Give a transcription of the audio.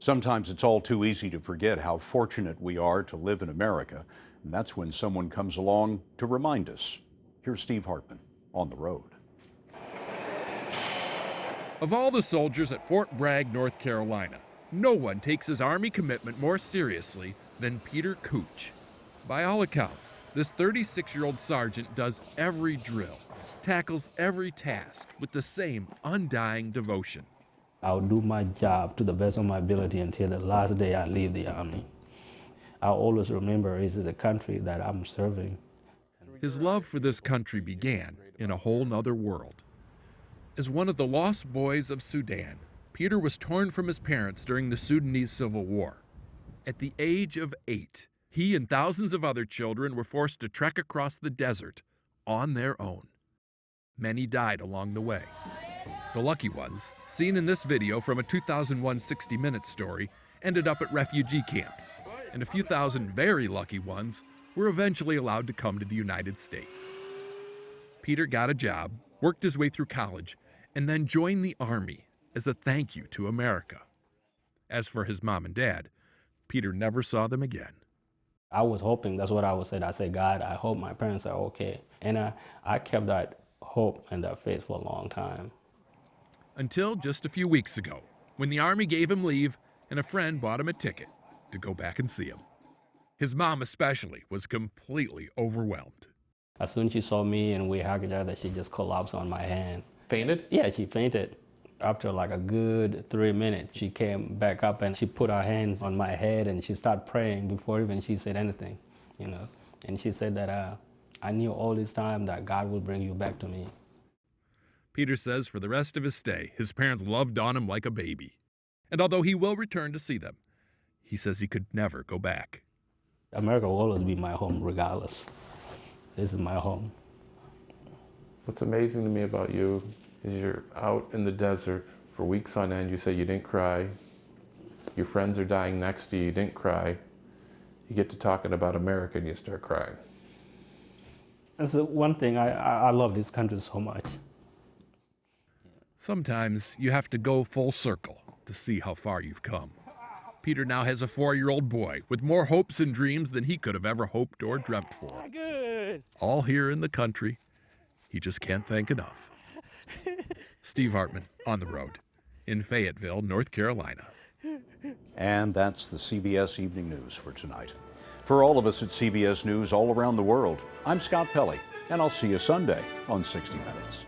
Sometimes it's all too easy to forget how fortunate we are to live in America, and that's when someone comes along to remind us. Here's Steve Hartman on the road. Of all the soldiers at Fort Bragg, North Carolina, no one takes his Army commitment more seriously than Peter Kuch. By all accounts, this 36-year-old sergeant does every drill, tackles every task with the same undying devotion. I'll do my job to the best of my ability until the last day I leave the Army. I'll always remember it's the country that I'm serving. His love for this country began in a whole nother world. As one of the lost boys of Sudan, Peter was torn from his parents during the Sudanese Civil War. At the age of 8, he and thousands of other children were forced to trek across the desert on their own. Many died along the way. The lucky ones, seen in this video from a 2001 60 Minutes story, ended up at refugee camps, and a few thousand very lucky ones were eventually allowed to come to the United States. Peter got a job, worked his way through college, and then joined the Army as a thank you to America. As for his mom and dad, Peter never saw them again. I was hoping, that's what I would say. I said, God, I hope my parents are okay. And I kept that hope and that faith for a long time. Until just a few weeks ago, when the Army gave him leave and a friend bought him a ticket to go back and see him. His mom especially was completely overwhelmed. As soon as she saw me and we hugged each other, she just collapsed on my hand. Fainted? Yeah, she fainted. After like a good 3 minutes, she came back up and she put her hands on my head and she started praying before even she said anything, you know. And she said that I knew all this time that God will bring you back to me. Peter says for the rest of his stay, his parents loved on him like a baby. And although he will return to see them, he says he could never go back. America will always be my home regardless. This is my home. What's amazing to me about you is you're out in the desert for weeks on end. You say you didn't cry. Your friends are dying next to you. You didn't cry. You get to talking about America and you start crying. That's the one thing, I love this country so much. Sometimes you have to go full circle to see how far you've come. Peter now has a 4-year-old boy with more hopes and dreams than he could have ever hoped or dreamt for. Good. All here in the country he just can't thank enough. Steve Hartman on the road in Fayetteville, North Carolina. And that's the CBS Evening News for tonight. For all of us at CBS News all around the world, I'm Scott Pelley, and I'll see you Sunday on 60 Minutes.